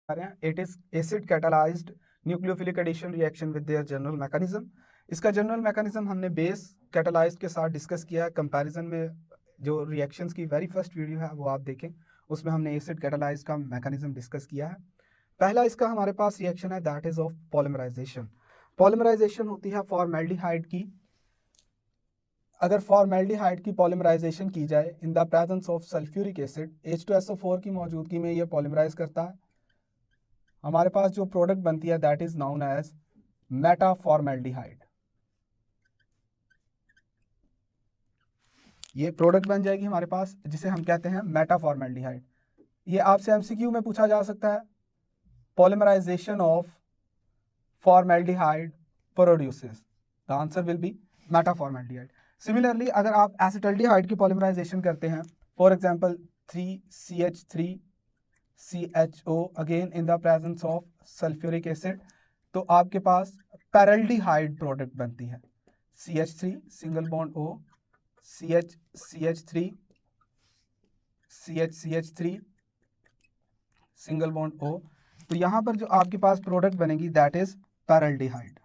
It is acid catalysed nucleophilic addition reaction with their general mechanism. इसका general mechanism हमने base catalysed के साथ discuss किया है। कंपैरिजन में जो रिएक्शंस की वेरी फर्स्ट वीडियो है वो आप देखें, उसमें हमने एसिड कैटालाइज्ड का मैकेनिज्म डिस्कस किया है। पहला इसका हमारे पास रिएक्शन है that is of polymerisation. Polymerisation होती है फॉर्मेल्डिहाइड की। अगर फॉर्मेल्डिहाइड की पॉलीमराइजेशन की जाए इन the presence of sulphuric acid, H2SO4 की मौजूदगी में ये पॉलीमराइज करता है। हमारे पास जो प्रोडक्ट बनती है दैट इज नाउन एज मेटाफॉर्मेल्डिहाइड। ये प्रोडक्ट बन जाएगी हमारे पास जिसे हम कहते हैं मेटाफॉर्मेल्डिहाइड। ये आपसे एमसीक्यू में पूछा जा सकता है, polymerization of formaldehyde produces, the answer will be metaformaldehyde. Similarly अगर आप एसिटल्डिहाइड की पॉलीमराइजेशन करते हैं, for example 3CH3CHO again in the presence of sulphuric acid, तो आपके पास पैरल्डिहाइड प्रोडक्ट बनती है। CH3 single bond O, CH3 CH3 single bond O, तो यहां पर जो आपके पास प्रोडक्ट बनेगी दैट इज पैरल्डिहाइड।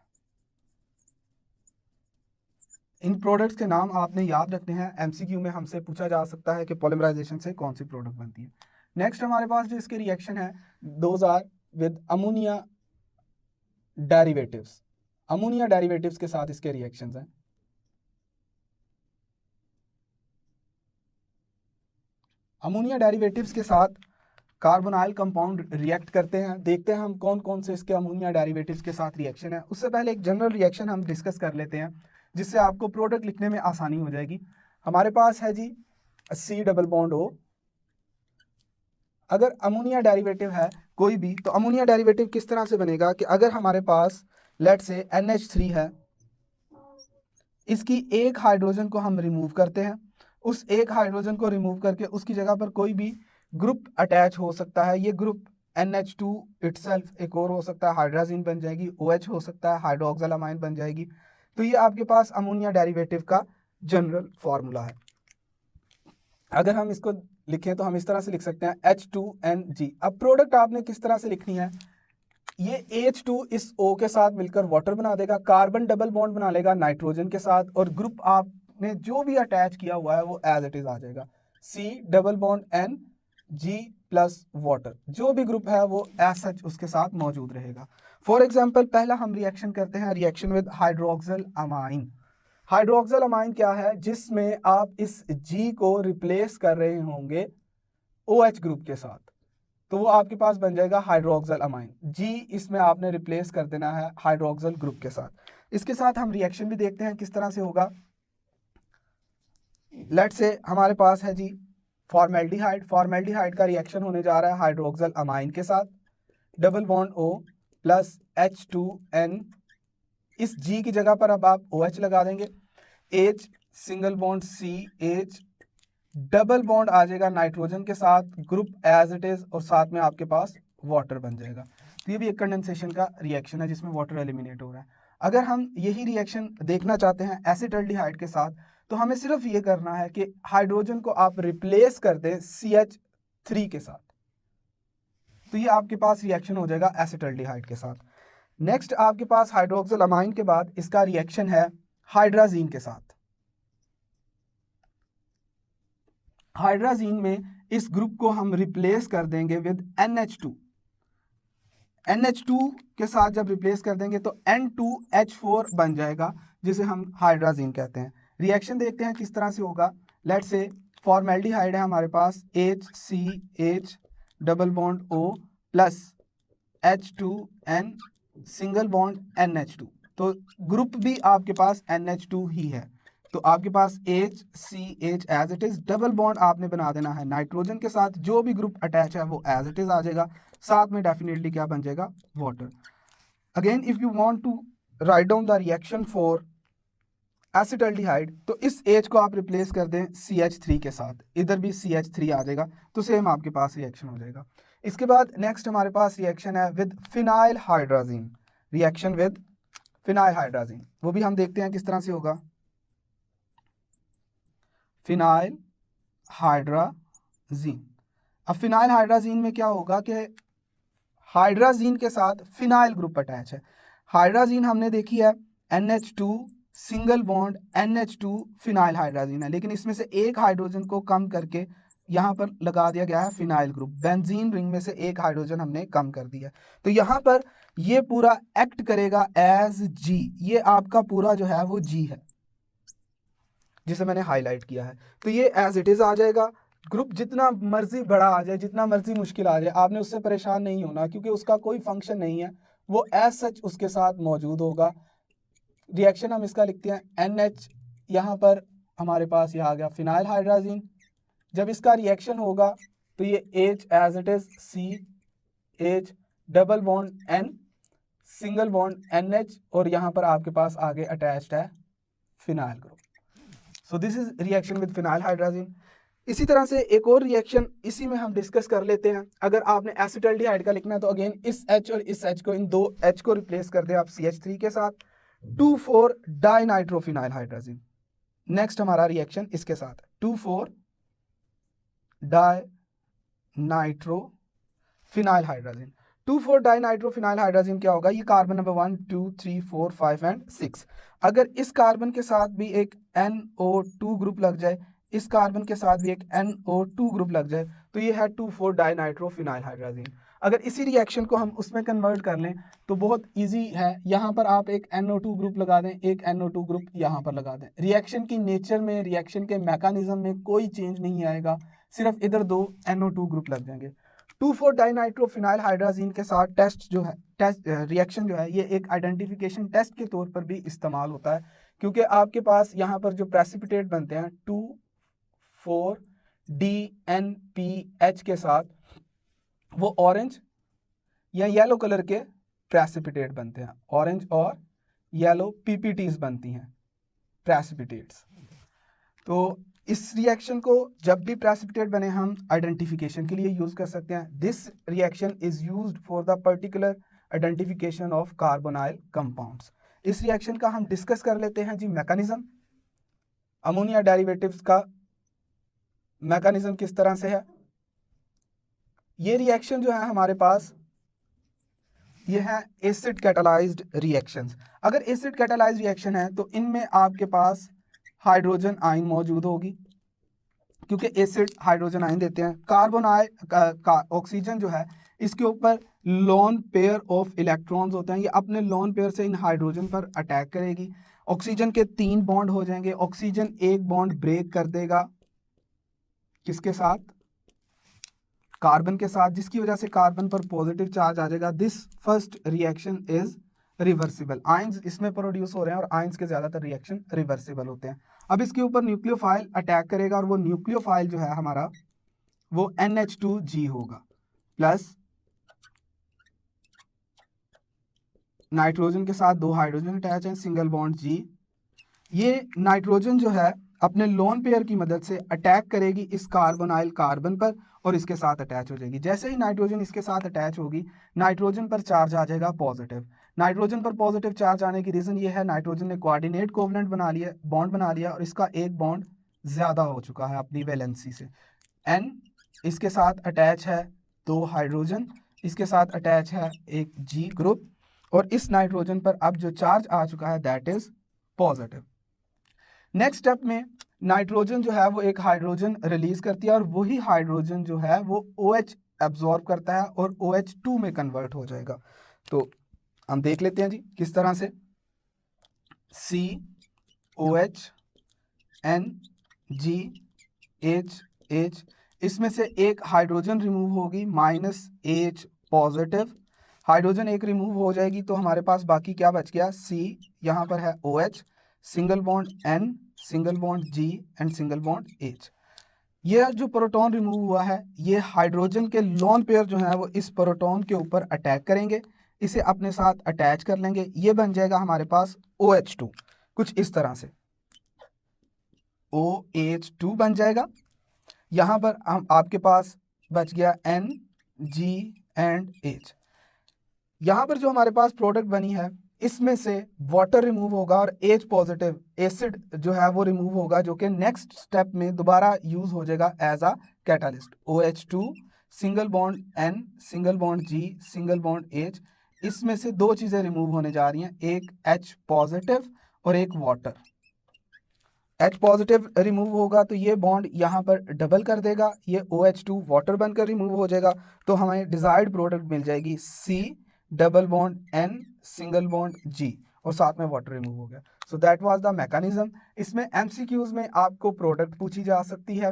इन प्रोडक्ट्स के नाम आपने याद रखने हैं, एमसीक्यू में हमसे पूछा जा सकता है कि पॉलीमराइजेशन से कौन सी प्रोडक्ट बनती है। नेक्स्ट हमारे पास जो इसके रिएक्शन है those are with ammonia derivatives. Ammonia derivatives के साथ इसके रिएक्शंस हैं। अमोनिया डेरिवेटिव्स के साथ कार्बोनाइल कंपाउंड रिएक्ट करते हैं। देखते हैं हम कौन कौन से इसके अमोनिया डेरिवेटिव्स के साथ रिएक्शन है। उससे पहले एक जनरल रिएक्शन हम डिस्कस कर लेते हैं जिससे आपको प्रोडक्ट लिखने में आसानी हो जाएगी। हमारे पास है जी C डबल बॉन्ड O। अगर अमोनिया डेरिवेटिव है कोई भी, तो अमोनिया डेरिवेटिव किस तरह से बनेगा कि अगर हमारे पास लेट से NH3 है, इसकी एक हाइड्रोजन को हम रिमूव करते हैं, उस एक हाइड्रोजन को रिमूव करके उसकी जगह पर कोई भी ग्रुप अटैच हो सकता है। ये ग्रुप NH2 इटसेल्फ एक और हो सकता है, हाइड्राजीन बन जाएगी, OH हो सकता है, हाइड्रोक्सिल अमाइन बन जाएगी। तो ये आपके पास अमोनिया डेरिवेटिव का जनरल फॉर्मूला है। अगर हम इसको लिखें तो हम इस तरह से लिख सकते हैं H2NG। अब प्रोडक्ट आपने किस तरह से लिखनी है, ये H2 इस O के साथ मिलकर वाटर बना देगा, कार्बन डबल बॉन्ड बना लेगा नाइट्रोजन के साथ, और ग्रुप आपने जो भी अटैच किया हुआ है वो एज इट इज आ जाएगा, C double bond N G plus water. जो भी ग्रुप है वो एज सच उसके साथ मौजूद रहेगा। फॉर एग्जाम्पल पहला हम रिएक्शन करते हैं, reaction with hydroxyl amine. Hydroxyl amine क्या है, जिसमें आप इस G को रिप्लेस कर रहे होंगे OH ग्रुप के साथ, तो वो आपके पास बन जाएगा हाइड्रोक्सिल अमाइन। G इसमें आपने रिप्लेस कर देना है हाइड्रोक्सिल ग्रुप के साथ। इसके साथ हम रिएक्शन भी देखते हैं किस तरह से होगा। लेट से हमारे पास है जी फॉर्मेल्डिहाइड। फॉर्मेल्डिहाइड का रिएक्शन होने जा रहा है हाइड्रोक्सिल अमाइन के साथ, double bond O plus H2N। इस G की जगह पर अब आप OH लगा देंगे, H single bond C H, double bond आ जाएगा नाइट्रोजन के साथ, ग्रुप एज इट इज, और साथ में आपके पास वाटर बन जाएगा। तो ये भी एक कंडेंसेशन का रिएक्शन है जिसमें वाटर एलिमिनेट हो रहा है। अगर हम यही रिएक्शन देखना चाहते हैं एसिटल्डिहाइड के साथ, तो हमें सिर्फ ये करना है कि हाइड्रोजन को आप रिप्लेस कर दें CH3 के साथ, तो ये आपके पास रिएक्शन हो जाएगा एसिटल्डिहाइड के साथ। नेक्स्ट आपके पास हाइड्रोक्सिल अमाइन के बाद इसका रिएक्शन है हाइड्राजीन के साथ। हाइड्राजीन में इस ग्रुप को हम रिप्लेस कर देंगे विद NH2। NH2 के साथ जब रिप्लेस कर देंगे तो N2H4 बन जाएगा जिसे हम हाइड्राजीन कहते हैं। रिएक्शन देखते हैं किस तरह से होगा। लेट से फॉर्मेल्डिहाइड है हमारे पास, HCH double bond O plus H2N single bond NH2, तो ग्रुप भी आपके पास NH2 ही है, तो आपके पास HCH as it is, double bond आपने बना देना है नाइट्रोजन के साथ, जो भी ग्रुप अटैच है वो एज इट इज आ जाएगा, साथ में डेफिनेटली क्या बन जाएगा, water. Again if you want to write down the reaction for acetaldehyde, तो इस H को आप रिप्लेस कर दें CH3 के साथ, इधर भी CH3 आ जाएगा, तो सेम आपके पास रिएक्शन हो जाएगा। इसके बाद नेक्स्ट हमारे पास रिएक्शन है with phenyl hydrazine. Reaction with phenyl hydrazine, वो भी हम देखते हैं किस तरह से होगा। फिनाइल हाइड्राजीन, अब फिनाइल हाइड्राजीन में क्या होगा कि हाइड्राजीन के साथ फिनाइल ग्रुप अटैच है। हाइड्राजीन हमने देखी है NH2 single bond NH2 phenyl hydrazine है, लेकिन इसमें से एक हाइड्रोजन को कम करके यहाँ पर लगा दिया गया है फिनाइल ग्रुप। बेंजीन रिंग में से एक हाइड्रोजन हमने कम कर दिया। तो यहाँ पर ये पूरा एक्ट करेगा एज G। ये आपका पूरा जो है वो G है जिसे मैंने हाईलाइट किया है। तो ये एज इट इज आ जाएगा। ग्रुप जितना मर्जी बड़ा आ जाए, जितना मर्जी मुश्किल आ जाए, आपने उससे परेशान नहीं होना, क्योंकि उसका कोई फंक्शन नहीं है, वो एज सच उसके साथ मौजूद होगा। रिएक्शन हम इसका लिखते हैं NH, यहाँ पर हमारे पास ये आ गया फिनाइल हाइड्राजीन। जब इसका रिएक्शन होगा तो ये H as it is CH double bond N single bond NH और यहाँ पर आपके पास आगे अटैच्ड है phenyl group. So this is reaction with phenyl hydrazine. इसी तरह से एक और रिएक्शन इसी में हम डिस्कस कर लेते हैं। अगर आपने एसिटाल्डिहाइड का लिखना है तो अगेन इस H और इस H को, इन दो H को रिप्लेस कर दें आप CH3 के साथ, 2,4 डाइनाइट्रोफिनाइल हाइड्राजीन। नेक्स्ट हमारा रिएक्शन इसके साथ 2,4 डाइनाइट्रोफिनाइल हाइड्राजीन। 2,4 डाइनाइट्रोफिनाइल हाइड्राजीन क्या होगा? ये कार्बन नंबर 1 2 3 4 5 एंड 6। अगर इस कार्बन के साथ भी एक NO2 ग्रुप लग जाए, इस कार्बन के साथ भी एक NO2 ग्रुप लग जाए, तो ये है 2,4 डाइनाइट्रोफिनाइल हाइड्राजीन। अगर इसी रिएक्शन को हम उसमें कन्वर्ट कर लें तो बहुत इजी है। यहाँ पर आप एक NO2 ग्रुप लगा दें, एक NO2 ग्रुप यहाँ पर लगा दें। रिएक्शन की नेचर में, रिएक्शन के मैकेनिज्म में कोई चेंज नहीं आएगा, सिर्फ इधर दो NO2 ग्रुप लग जाएंगे। 2,4 डाइनाइट्रोफिनाइल हाइड्राजीन के साथ रिएक्शन जो है ये एक आइडेंटिफिकेशन टेस्ट के तौर पर भी इस्तेमाल होता है, क्योंकि आपके पास यहाँ पर जो प्रेसिपिटेट बनते हैं 2,4-DNPH के साथ, वो ऑरेंज या येलो कलर के प्रेसिपिटेट बनते हैं। ऑरेंज और येलो PPTs बनती हैं, प्रेसिपिटेट्स। तो इस रिएक्शन को जब भी प्रेसिपिटेट बने हम आइडेंटिफिकेशन के लिए यूज कर सकते हैं। This reaction is used for the particular identification of carbonyl compounds. इस रिएक्शन का हम डिस्कस कर लेते हैं जी मैकेनिज्म। अमोनिया डेरिवेटिव्स का मैकेनिज्म किस तरह से है। ये रिएक्शन जो है हमारे पास, ये है एसिड कैटालाइज्ड रिएक्शंस। अगर एसिड कैटालाइज्ड रिएक्शन है तो इनमें आपके पास हाइड्रोजन आयन मौजूद होगी, क्योंकि एसिड हाइड्रोजन आयन देते हैं। ऑक्सीजन जो है इसके ऊपर लोन पेयर ऑफ इलेक्ट्रॉन्स होते हैं, ये अपने लोन पेयर से इन हाइड्रोजन पर अटैक करेगी। ऑक्सीजन के 3 बॉन्ड हो जाएंगे, ऑक्सीजन एक बॉन्ड ब्रेक कर देगा, किसके साथ? कार्बन के साथ, जिसकी वजह से कार्बन पर पॉजिटिव चार्ज आ जाएगा। This first reaction is reversible. Ions इसमें प्रोड्यूस हो रहे हैं और आयंस के ज्यादातर रिएक्शन रिवर्सिबल होते हैं। अब इसके ऊपर न्यूक्लियोफाइल अटैक करेगा और वो न्यूक्लियोफाइल जो है हमारा वो NH2G होगा, प्लस नाइट्रोजन के साथ 2 हाइड्रोजन अटैच हैं, सिंगल बॉन्ड G। ये नाइट्रोजन जो है अपने लोन पेयर की मदद से अटैक करेगी इस कार्बोनाइल कार्बन पर और इसके साथ अटैच हो जाएगी। जैसे ही नाइट्रोजन इसके साथ अटैच होगी, नाइट्रोजन पर चार्ज आ जाएगा पॉजिटिव। नाइट्रोजन पर पॉजिटिव चार्ज आने की रीजन ये है, नाइट्रोजन ने कोऑर्डिनेट कोवलेंट बना लिया, बॉन्ड बना लिया और इसका एक बॉन्ड ज्यादा हो चुका है अपनी वैलेंसी से। N इसके साथ अटैच है 2 हाइड्रोजन, इसके साथ अटैच है एक G ग्रुप और इस नाइट्रोजन पर अब जो चार्ज आ चुका है that is positive. Next step में नाइट्रोजन जो है वो एक हाइड्रोजन रिलीज करती है और वही हाइड्रोजन जो है वो OH एब्जॉर्ब करता है और OH2 में कन्वर्ट हो जाएगा। तो हम देख लेते हैं जी किस तरह से। COH NGH, इसमें से एक हाइड्रोजन रिमूव होगी, -H पॉजिटिव। हाइड्रोजन एक रिमूव हो जाएगी तो हमारे पास बाकी क्या बच गया? C, यहाँ पर है OH, single bond N, single bond G and single bond H। ये जो प्रोटॉन रिमूव हुआ है, ये हाइड्रोजन के लोन पेयर जो है वो इस प्रोटॉन के ऊपर अटैक करेंगे, इसे अपने साथ अटैच कर लेंगे। ये बन जाएगा हमारे पास OH2, कुछ इस तरह से OH2 बन जाएगा। यहाँ पर हम आपके पास बच गया N, G एंड H। यहाँ पर जो हमारे पास प्रोडक्ट बनी है इसमें से वाटर रिमूव होगा और H पॉजिटिव एसिड जो है वो रिमूव होगा, जो कि नेक्स्ट स्टेप में दोबारा यूज हो जाएगा as a catalyst. OH2 single bond N, single bond G, single bond H, इसमें से दो चीजें रिमूव होने जा रही हैं, एक H पॉजिटिव और एक वाटर। H पॉजिटिव रिमूव होगा तो ये बॉन्ड यहाँ पर डबल कर देगा, ये OH2 वाटर बनकर रिमूव हो जाएगा, तो हमें डिजायर्ड प्रोडक्ट मिल जाएगी C double bond N single bond G और साथ में वाटर रिमूव हो गया। सो दैट वाज द मैकेनिज्म। इसमें MCQs में आपको प्रोडक्ट पूछी जा सकती है,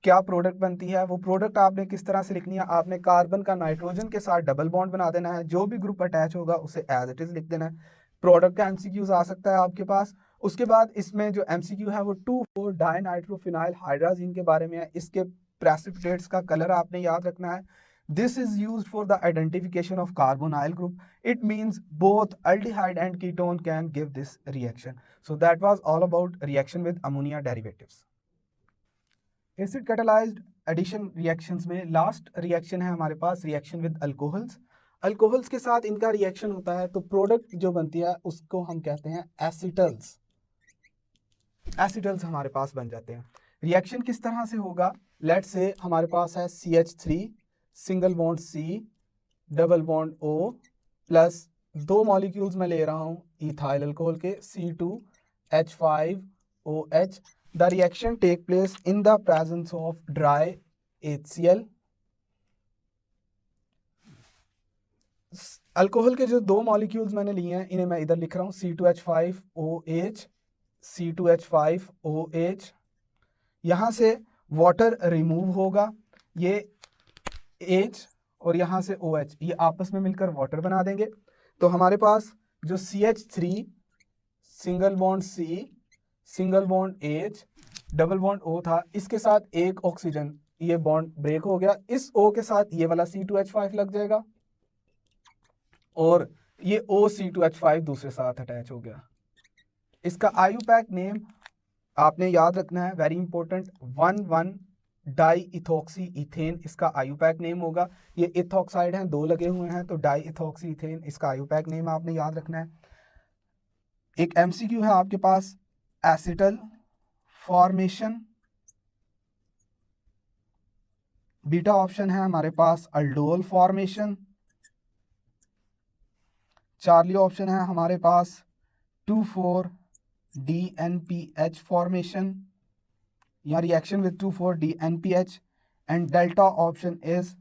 क्या प्रोडक्ट बनती है, वो प्रोडक्ट आपने किस तरह से लिखनी है, आपने कार्बन का नाइट्रोजन के साथ डबल बॉन्ड बना देना है, जो भी ग्रुप अटैच होगा उसे एज इट इज लिख देना है। प्रोडक्ट का MCQs आ सकता है आपके पास। उसके बाद इसमें जो MCQ है वो 2,4 डाइनाइट्रोफिनाइल हाइड्राजीन के बारे में है। इसके प्रेसिपिटेट्स का कलर आपने याद रखना है। This is used for the identification of carbonyl group. It means both aldehyde and ketone can give this reaction. So that was all about reaction with ammonia derivatives. Acid catalyzed addition reactions में last reaction है हमारे पास reaction with alcohols. Alcohols के साथ इनका reaction होता है तो प्रोडक्ट जो बनती है उसको हम कहते हैं एसिटल्स। एसिटल्स हमारे पास बन जाते हैं। रिएक्शन किस तरह से होगा, लेट्स से हमारे पास है CH3 single bond C double bond O plus दो मॉलिक्यूल्स मैं ले रहा हूँ इथाइल अल्कोहल के C2H5OH। The reaction take place in the presence of dry HCl। Alcohol के जो दो मॉलिक्यूल्स मैंने लिए हैं इन्हें मैं इधर लिख रहा हूँ C2H5OH, C2H5OH। यहाँ से वाटर रिमूव होगा, ये H और यहाँ से OH ये आपस में मिलकर वाटर बना देंगे। तो हमारे पास जो CH3 single bond C single bond H double bond O था, इसके साथ एक ऑक्सीजन, ये बॉन्ड ब्रेक हो गया, इस O के साथ ये वाला C2H5 लग जाएगा और ये OC2H5 दूसरे साथ अटैच हो गया। इसका IUPAC नेम आपने याद रखना है, very important, 1,1 di ethoxy ethane इसका IUPAC नेम होगा। ये इथॉक्साइड हैं, दो लगे हुए हैं, तो डाई इथॉक्सी इथेन इसका IUPAC नेम आपने याद रखना है। एक MCQ है आपके पास, एसिटल फॉर्मेशन, बीटा ऑप्शन है हमारे पास अल्डोल फॉर्मेशन, चार्ली ऑप्शन है हमारे पास 2,4-DNPH फॉर्मेशन या reaction with 2,4-DNPH, and delta option is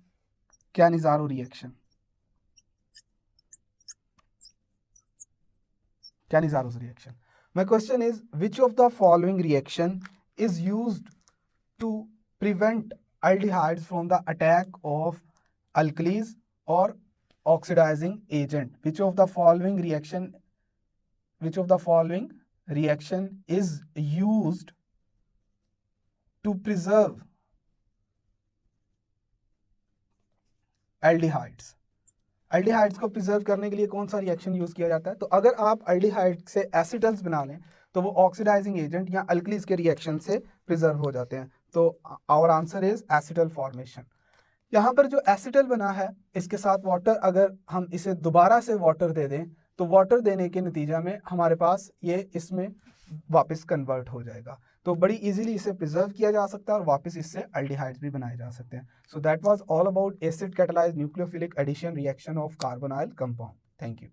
Cannizzaro reaction, Cannizaro's reaction. My question is, which of the following reaction is used to prevent aldehydes from the attack of alkalis or oxidizing agent? Which of the following reaction is used to preserve aldehydes? Aldehydes को preserve करने के लिए कौन सा reaction use किया जाता है? तो अगर आप एल्डिहाइड से एसिटल्स बना लें तो वो ऑक्सीडाइजिंग एजेंट या अल्कलीज के रिएक्शन से प्रिजर्व हो जाते हैं। तो our answer is acetal formation. यहाँ पर जो एसिटल बना है इसके साथ वाटर, अगर हम इसे दोबारा से वाटर दे दें तो वाटर देने के नतीजा में हमारे पास ये इसमें वापस कन्वर्ट हो जाएगा, तो बड़ी इजीली इसे प्रिजर्व किया जा सकता है और वापस इससे एल्डिहाइड्स भी बनाए जा सकते हैं। So that was all about acid catalysed nucleophilic addition reaction of carbonyl compound. Thank you.